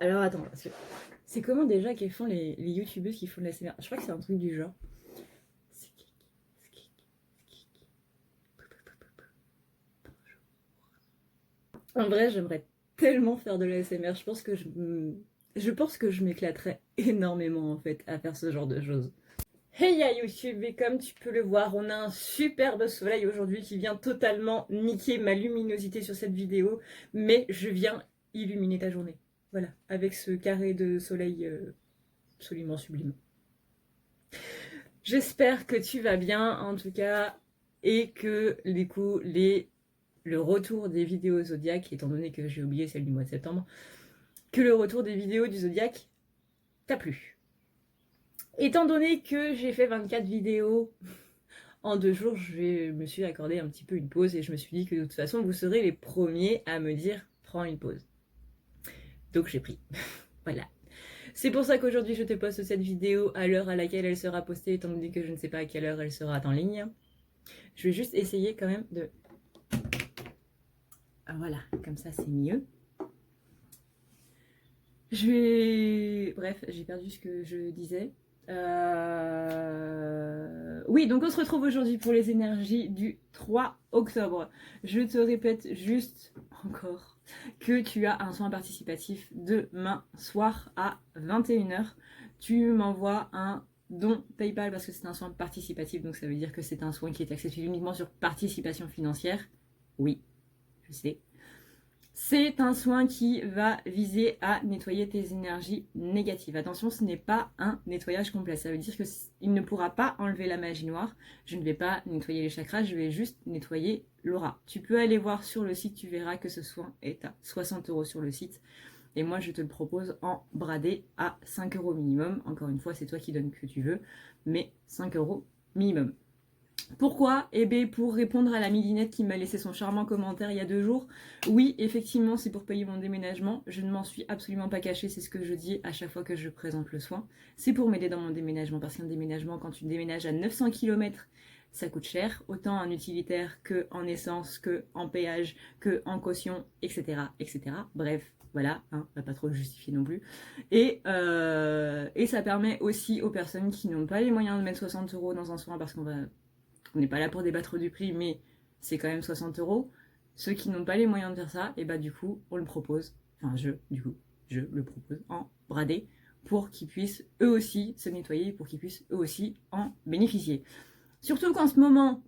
Alors attends, parce que c'est comment déjà qu'ils font les youtubeuses qui font de la l'ASMR? Je crois que c'est un truc du genre. En vrai, j'aimerais tellement faire de la l'ASMR. Je pense que je m'éclaterais énormément en fait à faire ce genre de choses. Hey ya YouTube, et comme tu peux le voir, on a un superbe soleil aujourd'hui qui vient totalement niquer ma luminosité sur cette vidéo, mais je viens illuminer ta journée. Voilà, avec ce carré de soleil absolument sublime. J'espère que tu vas bien en tout cas et que le retour des vidéos Zodiac, étant donné que j'ai oublié celle du mois de septembre, que le retour des vidéos du Zodiac t'a plu. Étant donné que j'ai fait 24 vidéos en 2 jours, je me suis accordé un petit peu une pause et je me suis dit que de toute façon vous serez les premiers à me dire prends une pause. Donc j'ai pris. Voilà. C'est pour ça qu'aujourd'hui je te poste cette vidéo à l'heure à laquelle elle sera postée, étant donné que je ne sais pas à quelle heure elle sera en ligne. Je vais juste essayer quand même de... Ah, voilà, comme ça c'est mieux. Bref, j'ai perdu ce que je disais. Oui, donc on se retrouve aujourd'hui pour les énergies du 3 octobre. Je te répète juste encore que tu as un soin participatif demain soir à 21h. Tu m'envoies un don PayPal parce que c'est un soin participatif, donc ça veut dire que c'est un soin qui est accessible uniquement sur participation financière. Oui, je sais. C'est un soin qui va viser à nettoyer tes énergies négatives. Attention, ce n'est pas un nettoyage complet. Ça veut dire qu'il ne pourra pas enlever la magie noire. Je ne vais pas nettoyer les chakras, je vais juste nettoyer l'aura. Tu peux aller voir sur le site, tu verras que ce soin est à 60 € sur le site. Et moi, je te le propose en bradé à 5 € minimum. Encore une fois, c'est toi qui donnes ce que tu veux, mais 5 € minimum. Pourquoi? Eh bien, pour répondre à la midinette qui m'a laissé son charmant commentaire il y a 2 jours. Oui, effectivement, c'est pour payer mon déménagement. Je ne m'en suis absolument pas cachée, c'est ce que je dis à chaque fois que je présente le soin. C'est pour m'aider dans mon déménagement, parce qu'un déménagement, quand tu déménages à 900 km, ça coûte cher, autant en utilitaire que en essence, que en péage, que en caution, etc. etc. Bref, voilà, hein, on va pas trop le justifier non plus. Et ça permet aussi aux personnes qui n'ont pas les moyens de mettre 60 € dans un soin, parce on n'est pas là pour débattre du prix, mais c'est quand même 60 €. Ceux qui n'ont pas les moyens de faire ça, et bah du coup, on le propose, enfin je le propose en bradé pour qu'ils puissent eux aussi se nettoyer, pour qu'ils puissent eux aussi en bénéficier. Surtout qu'en ce moment,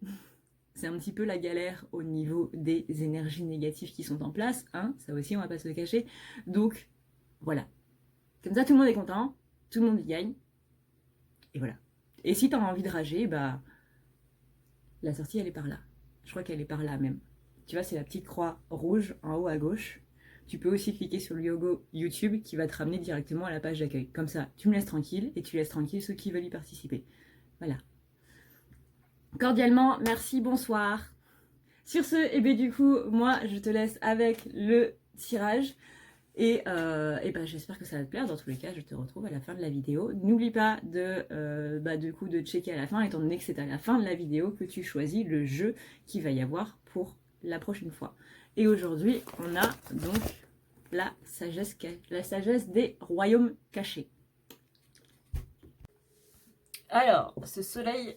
c'est un petit peu la galère au niveau des énergies négatives qui sont en place, hein, ça aussi on va pas se le cacher. Donc voilà. Comme ça tout le monde est content, tout le monde y gagne, et voilà. Et si t'as envie de rager, bah la sortie, elle est par là. Je crois qu'elle est par là même. Tu vois, c'est la petite croix rouge en haut à gauche. Tu peux aussi cliquer sur le logo YouTube qui va te ramener directement à la page d'accueil. Comme ça, tu me laisses tranquille et tu laisses tranquille ceux qui veulent y participer. Voilà. Cordialement, merci, bonsoir. Sur ce, et bien du coup, moi, je te laisse avec le tirage. Et ben, j'espère que ça va te plaire. Dans tous les cas, je te retrouve à la fin de la vidéo. N'oublie pas de checker à la fin, étant donné que c'est à la fin de la vidéo que tu choisis le jeu qu'il va y avoir pour la prochaine fois. Et aujourd'hui, on a donc la sagesse des royaumes cachés. Alors, ce soleil,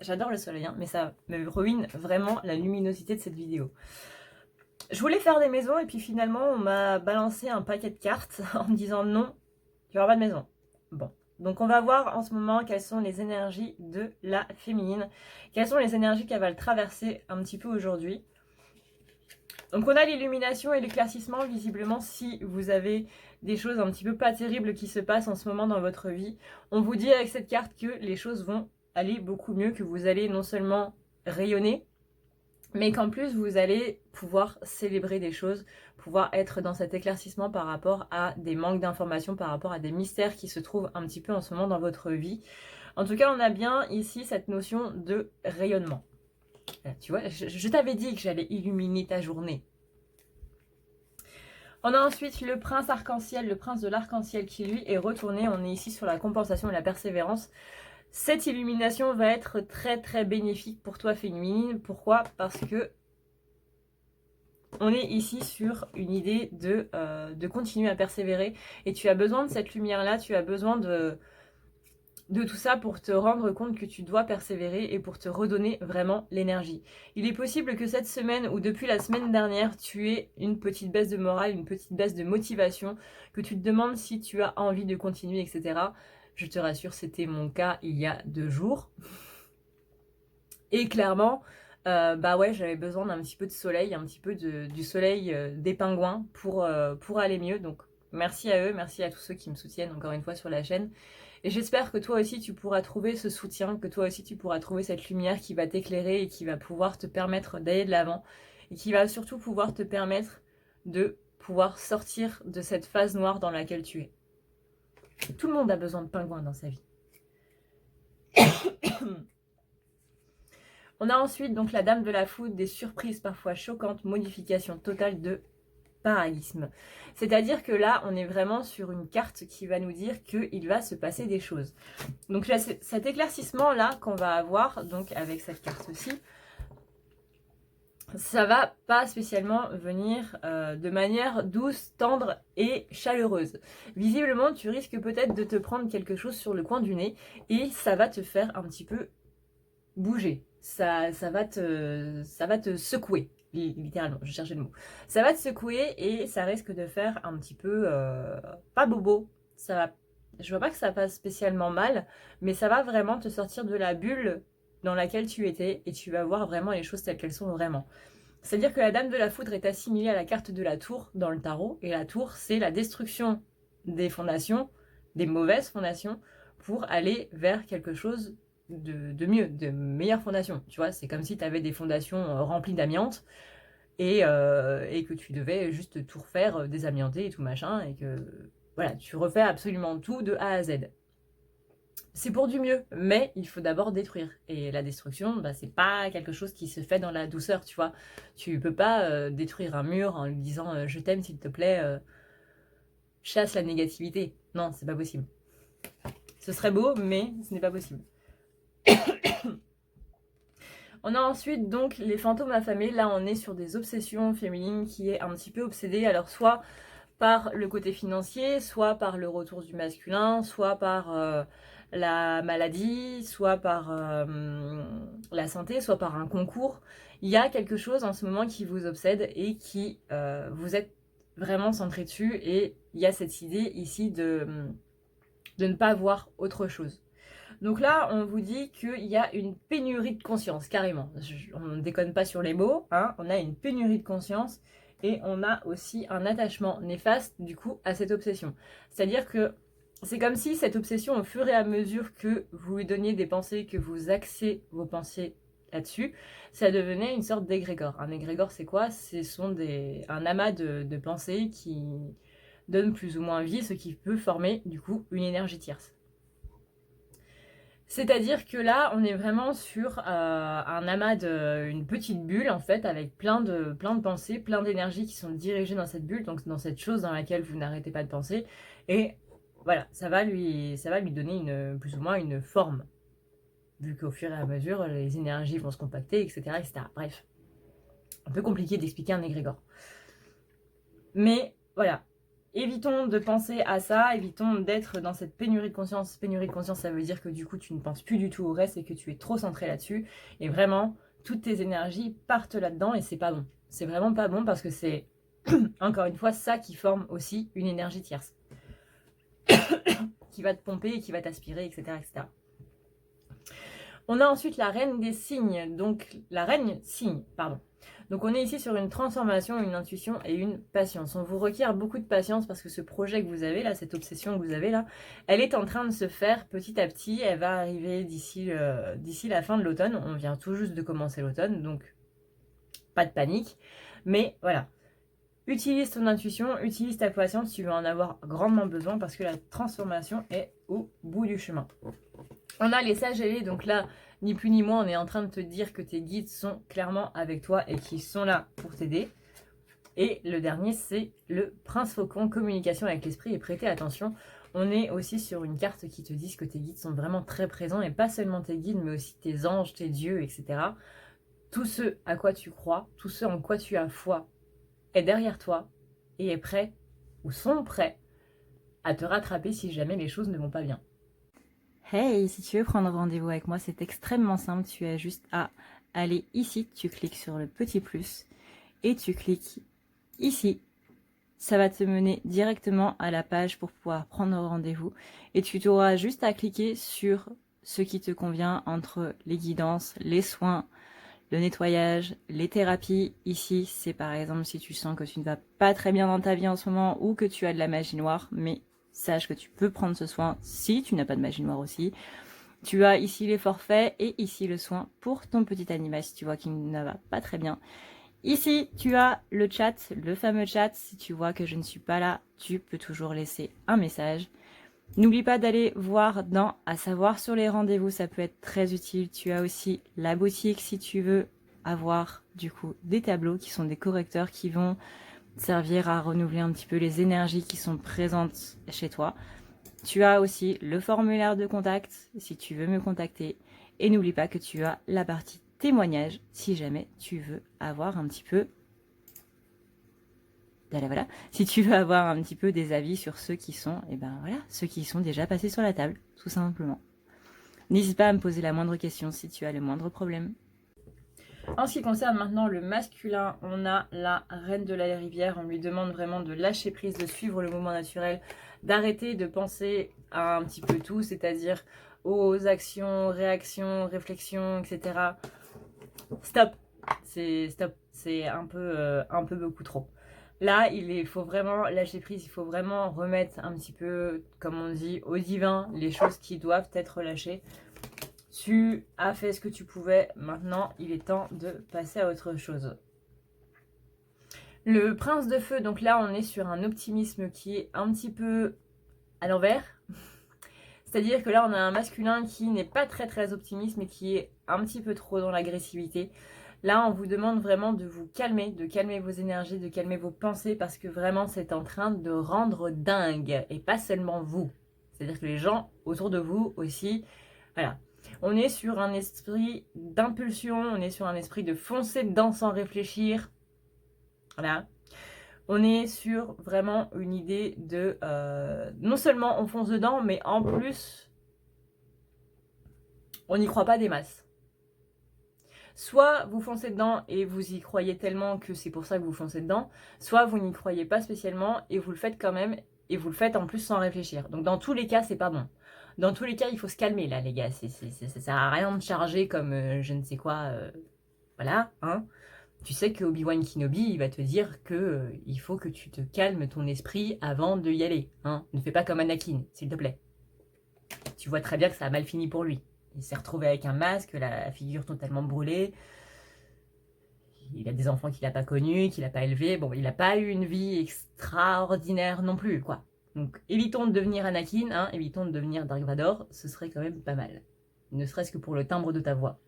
j'adore le soleil, hein, mais ça me ruine vraiment la luminosité de cette vidéo. Je voulais faire des maisons et puis finalement on m'a balancé un paquet de cartes en me disant non, tu n'auras pas de maison. Bon, donc on va voir en ce moment quelles sont les énergies de la féminine, quelles sont les énergies qu'elle va le traverser un petit peu aujourd'hui. Donc on a l'illumination et l'éclaircissement, visiblement si vous avez des choses un petit peu pas terribles qui se passent en ce moment dans votre vie. On vous dit avec cette carte que les choses vont aller beaucoup mieux, que vous allez non seulement rayonner, mais qu'en plus vous allez pouvoir célébrer des choses, pouvoir être dans cet éclaircissement par rapport à des manques d'informations, par rapport à des mystères qui se trouvent un petit peu en ce moment dans votre vie. En tout cas, on a bien ici cette notion de rayonnement. Tu vois, je t'avais dit que j'allais illuminer ta journée. On a ensuite le prince arc-en-ciel, le prince de l'arc-en-ciel qui lui est retourné. On est ici sur la compensation et la persévérance. Cette illumination va être très très bénéfique pour toi féminine. Pourquoi? Parce que on est ici sur une idée de continuer à persévérer. Et tu as besoin de cette lumière-là, tu as besoin de tout ça pour te rendre compte que tu dois persévérer et pour te redonner vraiment l'énergie. Il est possible que cette semaine ou depuis la semaine dernière, tu aies une petite baisse de morale, une petite baisse de motivation, que tu te demandes si tu as envie de continuer, etc. Je te rassure, c'était mon cas il y a 2 jours. Et clairement, bah ouais, j'avais besoin d'un petit peu de soleil, un petit peu du soleil des pingouins pour aller mieux. Donc merci à eux, merci à tous ceux qui me soutiennent encore une fois sur la chaîne. Et j'espère que toi aussi tu pourras trouver ce soutien, que toi aussi tu pourras trouver cette lumière qui va t'éclairer et qui va pouvoir te permettre d'aller de l'avant. Et qui va surtout pouvoir te permettre de pouvoir sortir de cette phase noire dans laquelle tu es. Tout le monde a besoin de pingouins dans sa vie. On a ensuite donc la Dame de la Foudre, des surprises parfois choquantes, modification totale de paralysme. C'est-à-dire que là, on est vraiment sur une carte qui va nous dire qu'il va se passer des choses. Donc là, cet éclaircissement-là qu'on va avoir, donc avec cette carte-ci, ça va pas spécialement venir de manière douce, tendre et chaleureuse. Visiblement, tu risques peut-être de te prendre quelque chose sur le coin du nez et ça va te faire un petit peu bouger. Ça va te secouer, littéralement, je cherchais le mot. Ça va te secouer et ça risque de faire un petit peu, pas bobo, je vois pas que ça fasse spécialement mal, mais ça va vraiment te sortir de la bulle dans laquelle tu étais et tu vas voir vraiment les choses telles qu'elles sont vraiment. C'est-à-dire que la Dame de la Foudre est assimilée à la carte de la tour dans le tarot, et la tour, c'est la destruction des fondations, des mauvaises fondations, pour aller vers quelque chose de mieux, de meilleures fondations. Tu vois, c'est comme si tu avais des fondations remplies d'amiante et que tu devais juste tout refaire, désamianter et tout machin, et que voilà, tu refais absolument tout de A à Z. C'est pour du mieux, mais il faut d'abord détruire. Et la destruction, bah, c'est pas quelque chose qui se fait dans la douceur, tu vois. Tu peux pas détruire un mur en lui disant je t'aime s'il te plaît, chasse la négativité. Non, c'est pas possible. Ce serait beau, mais ce n'est pas possible. On a ensuite donc les fantômes affamés. Là, on est sur des obsessions féminines qui est un petit peu obsédée. Alors, soit par le côté financier, soit par le retour du masculin, soit par la maladie, soit par la santé, soit par un concours. Il y a quelque chose en ce moment qui vous obsède et qui vous êtes vraiment centré dessus. Et il y a cette idée ici de ne pas voir autre chose. Donc là, on vous dit qu'il y a une pénurie de conscience, carrément. On ne déconne pas sur les mots, hein. On a une pénurie de conscience et on a aussi un attachement néfaste, du coup, à cette obsession. C'est-à-dire que c'est comme si cette obsession, au fur et à mesure que vous lui donniez des pensées, que vous axez vos pensées là-dessus, ça devenait une sorte d'égrégore. Un égrégore, c'est quoi? Ce sont un amas de pensées qui donnent plus ou moins vie, ce qui peut former, du coup, une énergie tierce. C'est-à-dire que là, on est vraiment sur un amas une petite bulle en fait, avec plein de pensées, plein d'énergies qui sont dirigées dans cette bulle, donc dans cette chose dans laquelle vous n'arrêtez pas de penser. Et voilà, ça va lui donner plus ou moins une forme, vu qu'au fur et à mesure, les énergies vont se compacter, etc., etc. Bref, un peu compliqué d'expliquer un égrégore. Mais voilà. Évitons de penser à ça, évitons d'être dans cette pénurie de conscience. Pénurie de conscience, ça veut dire que du coup, tu ne penses plus du tout au reste et que tu es trop centré là-dessus. Et vraiment, toutes tes énergies partent là-dedans et c'est pas bon. C'est vraiment pas bon parce que c'est, encore une fois, ça qui forme aussi une énergie tierce. Qui va te pomper et qui va t'aspirer, etc., etc. On a ensuite la reine des signes, donc la reine signe, pardon. Donc on est ici sur une transformation, une intuition et une patience. On vous requiert beaucoup de patience parce que ce projet que vous avez là, cette obsession que vous avez là, elle est en train de se faire petit à petit. Elle va arriver d'ici la fin de l'automne. On vient tout juste de commencer l'automne, donc pas de panique. Mais voilà, utilise ton intuition, utilise ta patience, tu vas en avoir grandement besoin parce que la transformation est au bout du chemin. On a les sages ailés, donc là, ni plus ni moins, on est en train de te dire que tes guides sont clairement avec toi et qu'ils sont là pour t'aider. Et le dernier, c'est le prince faucon, communication avec l'esprit et prêter attention. On est aussi sur une carte qui te dit que tes guides sont vraiment très présents, et pas seulement tes guides, mais aussi tes anges, tes dieux, etc. Tout ce à quoi tu crois, tout ce en quoi tu as foi, est derrière toi et est prêt ou sont prêts à te rattraper si jamais les choses ne vont pas bien. Hey, si tu veux prendre rendez-vous avec moi, c'est extrêmement simple. Tu as juste à aller ici, tu cliques sur le petit plus et tu cliques ici. Ça va te mener directement à la page pour pouvoir prendre rendez-vous et tu auras juste à cliquer sur ce qui te convient entre les guidances, les soins, le nettoyage, les thérapies. Ici, c'est par exemple si tu sens que tu ne vas pas très bien dans ta vie en ce moment ou que tu as de la magie noire, mais sache que tu peux prendre ce soin si tu n'as pas de magie noire aussi. Tu as ici les forfaits et ici le soin pour ton petit animal si tu vois qu'il ne va pas très bien. Ici, tu as le chat, le fameux chat. Si tu vois que je ne suis pas là, tu peux toujours laisser un message. N'oublie pas d'aller voir dans à savoir sur les rendez-vous, ça peut être très utile. Tu as aussi la boutique si tu veux avoir du coup des tableaux qui sont des correcteurs qui vont servir à renouveler un petit peu les énergies qui sont présentes chez toi. Tu as aussi le formulaire de contact si tu veux me contacter. Et n'oublie pas que tu as la partie témoignage si jamais tu veux avoir un petit peu voilà, si tu veux avoir un petit peu des avis sur ceux qui sont, et ben voilà, ceux qui sont déjà passés sur la table, tout simplement. N'hésite pas à me poser la moindre question si tu as le moindre problème. En ce qui concerne maintenant le masculin, on a la reine de la rivière. On lui demande vraiment de lâcher prise, de suivre le mouvement naturel, d'arrêter de penser à un petit peu tout, c'est-à-dire aux actions, réactions, réflexions, etc. Stop, c'est un peu beaucoup trop. Là, il faut vraiment lâcher prise, il faut vraiment remettre un petit peu, comme on dit, au divin, les choses qui doivent être lâchées. Tu as fait ce que tu pouvais, maintenant il est temps de passer à autre chose. Le prince de feu, donc là on est sur un optimisme qui est un petit peu à l'envers. C'est-à-dire que là on a un masculin qui n'est pas très optimiste mais qui est un petit peu trop dans l'agressivité. Là on vous demande vraiment de vous calmer, de calmer vos énergies, de calmer vos pensées parce que vraiment c'est en train de rendre dingue et pas seulement vous. C'est-à-dire que les gens autour de vous aussi, voilà. On est sur un esprit d'impulsion, on est sur un esprit de foncer dedans sans réfléchir. Voilà. On est sur vraiment une idée de... non seulement on fonce dedans, mais en plus, on n'y croit pas des masses. Soit vous foncez dedans et vous y croyez tellement que c'est pour ça que vous foncez dedans, soit vous n'y croyez pas spécialement et vous le faites quand même, et vous le faites en plus sans réfléchir. Donc dans tous les cas, c'est pas bon. Dans tous les cas, il faut se calmer là, les gars. Ça sert à rien de charger comme je ne sais quoi. Voilà, hein. Tu sais que Obi-Wan Kenobi, il va te dire que il faut que tu te calmes ton esprit avant de y aller. Hein. Ne fais pas comme Anakin, s'il te plaît. Tu vois très bien que ça a mal fini pour lui. Il s'est retrouvé avec un masque, la figure totalement brûlée. Il a des enfants qu'il n'a pas connus, qu'il n'a pas élevés. Bon, il n'a pas eu une vie extraordinaire non plus, quoi. Donc, évitons de devenir Anakin, hein, évitons de devenir Dark Vador. Ce serait quand même pas mal. Ne serait-ce que pour le timbre de ta voix.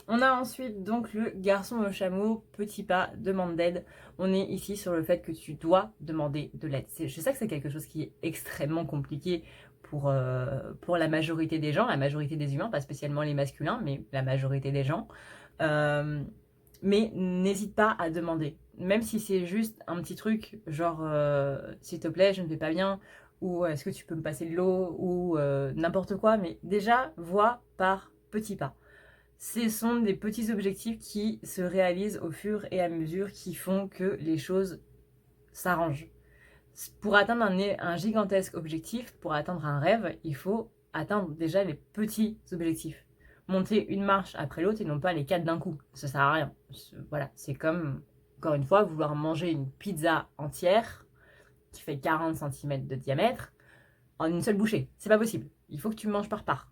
On a ensuite donc le garçon au chameau, petit pas, demande d'aide. On est ici sur le fait que tu dois demander de l'aide. Je sais que c'est quelque chose qui est extrêmement compliqué pour la majorité des gens, la majorité des humains, pas spécialement les masculins, mais la majorité des gens. Mais n'hésite pas à demander. Même si c'est juste un petit truc, genre s'il te plaît, je ne vais pas bien, ou est-ce que tu peux me passer de l'eau, ou n'importe quoi, mais déjà, vois par petits pas. Ce sont des petits objectifs qui se réalisent au fur et à mesure qui font que les choses s'arrangent. Pour atteindre un gigantesque objectif, pour atteindre un rêve, il faut atteindre déjà les petits objectifs. Monter une marche après l'autre et non pas les 4 d'un coup. Ça sert à rien. Voilà, c'est comme, encore une fois, vouloir manger une pizza entière qui fait 40 cm de diamètre en une seule bouchée. C'est pas possible. Il faut que tu manges par part.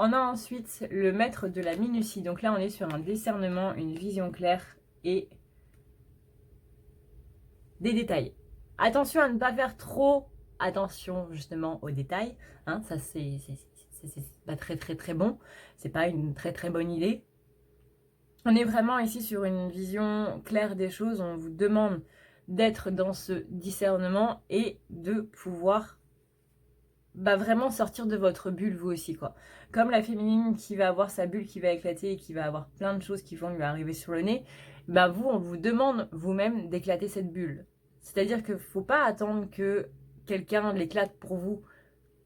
On a ensuite le maître de la minutie. Donc là, on est sur un discernement, une vision claire et des détails. Attention à ne pas faire trop attention justement aux détails. Hein, ça, c'est pas très bon. C'est pas une très bonne idée. On est vraiment ici sur une vision claire des choses. On vous demande d'être dans ce discernement et de pouvoir vraiment sortir de votre bulle vous aussi quoi. Comme la féminine qui va avoir sa bulle qui va éclater et qui va avoir plein de choses qui vont lui arriver sur le nez, vous on vous demande vous-même d'éclater cette bulle. C'est-à-dire que faut pas attendre que quelqu'un l'éclate pour vous.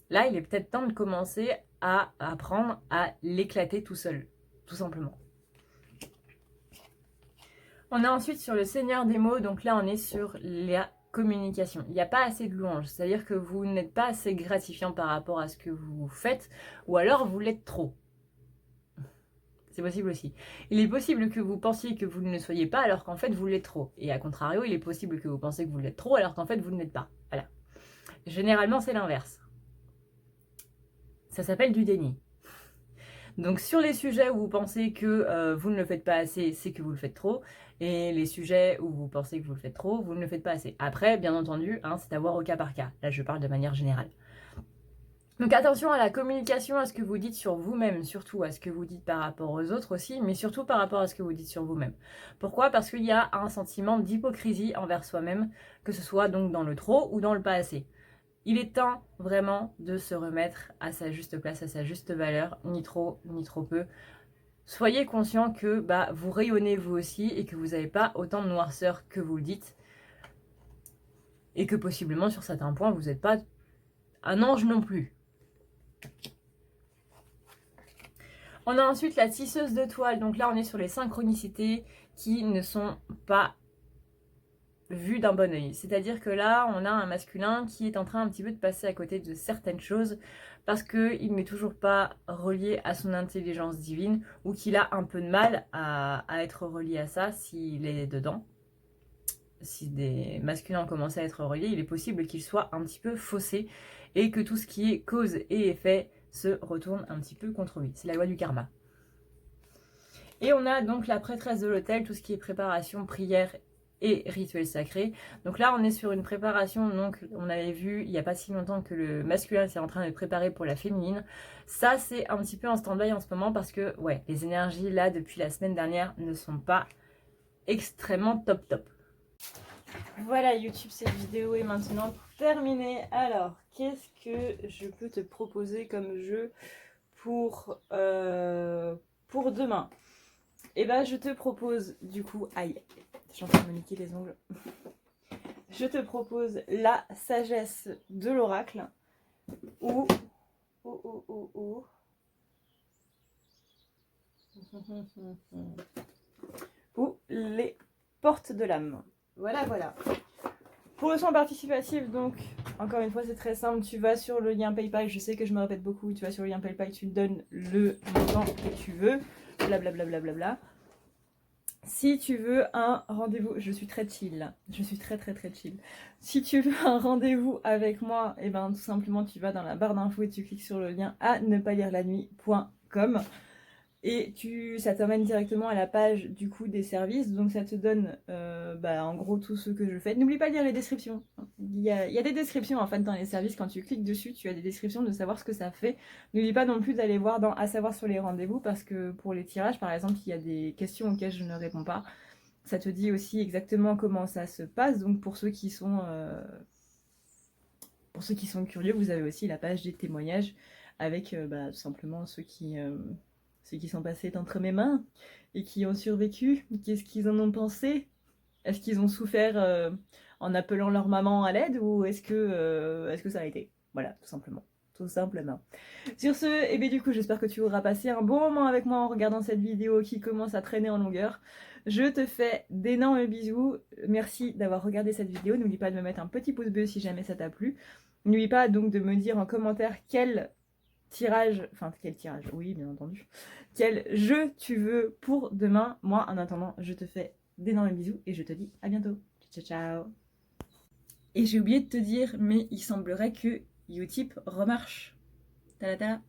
Là, il est peut-être temps de commencer à apprendre à l'éclater tout seul, tout simplement. On est ensuite sur le Seigneur des mots, donc là on est sur la communication. Il n'y a pas assez de louanges, c'est-à-dire que vous n'êtes pas assez gratifiant par rapport à ce que vous faites, ou alors vous l'êtes trop. C'est possible aussi. Il est possible que vous pensiez que vous ne le soyez pas alors qu'en fait vous l'êtes trop. Et à contrario, il est possible que vous pensiez que vous l'êtes trop alors qu'en fait vous ne l'êtes pas. Voilà. Généralement, c'est l'inverse. Ça s'appelle du déni. Donc sur les sujets où vous pensez que vous ne le faites pas assez, c'est que vous le faites trop. Et les sujets où vous pensez que vous le faites trop, vous ne le faites pas assez. Après, bien entendu, c'est à voir au cas par cas. Là, je parle de manière générale. Donc attention à la communication, à ce que vous dites sur vous-même, surtout à ce que vous dites par rapport aux autres aussi, mais surtout par rapport à ce que vous dites sur vous-même. Pourquoi ? Parce qu'il y a un sentiment d'hypocrisie envers soi-même, que ce soit donc dans le trop ou dans le pas assez. Il est temps vraiment de se remettre à sa juste place, à sa juste valeur, ni trop peu. Soyez conscient que vous rayonnez vous aussi et que vous n'avez pas autant de noirceur que vous le dites. Et que possiblement sur certains points, vous n'êtes pas un ange non plus. On a ensuite la tisseuse de toile. Donc là, on est sur les synchronicités qui ne sont pas vues d'un bon oeil. C'est-à-dire que là, on a un masculin qui est en train un petit peu de passer à côté de certaines choses parce qu'il n'est toujours pas relié à son intelligence divine ou qu'il a un peu de mal à être relié à ça s'il est dedans. Si des masculins commencent à être reliés, il est possible qu'ils soient un petit peu faussés et que tout ce qui est cause et effet se retourne un petit peu contre lui. C'est la loi du karma. Et on a donc la prêtresse de l'autel, tout ce qui est préparation, prière et rituel sacré. Donc là, on est sur une préparation, donc on avait vu il n'y a pas si longtemps que le masculin était en train de préparer pour la féminine. Ça, c'est un petit peu en stand-by en ce moment parce que, ouais, les énergies là, depuis la semaine dernière, ne sont pas extrêmement top. Voilà YouTube, cette vidéo est maintenant terminée. Alors, qu'est-ce que je peux te proposer comme jeu pour demain? Et je te propose du coup, aïe, je suis en train de me niquer les ongles. Je te propose la sagesse de l'oracle ou ou les portes de l'âme. Voilà. Pour le soin participatif, donc, encore une fois, c'est très simple. Tu vas sur le lien PayPal. Je sais que je me répète beaucoup. Tu vas sur le lien PayPal, tu donnes le montant que tu veux. Blablabla. Si tu veux un rendez-vous, je suis très chill. Je suis très chill. Si tu veux un rendez-vous avec moi, tout simplement, tu vas dans la barre d'infos et tu cliques sur le lien à ne pas lire la nuit.com. Et ça t'emmène directement à la page du coup des services, donc ça te donne en gros tout ce que je fais. N'oublie pas de lire les descriptions. Il y a des descriptions en fait dans les services, quand tu cliques dessus, tu as des descriptions de savoir ce que ça fait. N'oublie pas non plus d'aller voir dans à savoir sur les rendez-vous, parce que pour les tirages par exemple, il y a des questions auxquelles je ne réponds pas. Ça te dit aussi exactement comment ça se passe, donc pour ceux qui sont curieux, vous avez aussi la page des témoignages avec tout simplement ceux qui sont passés entre mes mains et qui ont survécu. Qu'est-ce qu'ils en ont pensé? Est-ce qu'ils ont souffert en appelant leur maman à l'aide, ou est-ce que ça a été? Voilà, tout simplement. Sur ce, du coup, j'espère que tu auras passé un bon moment avec moi en regardant cette vidéo qui commence à traîner en longueur. Je te fais d'énormes bisous. Merci d'avoir regardé cette vidéo. N'oublie pas de me mettre un petit pouce bleu si jamais ça t'a plu. N'oublie pas donc de me dire en commentaire quel tirage, oui bien entendu, quel jeu tu veux pour demain. Moi en attendant, je te fais d'énormes bisous et je te dis à bientôt. Ciao. Et j'ai oublié de te dire, mais il semblerait que Utip remarche. Ta-da-ta.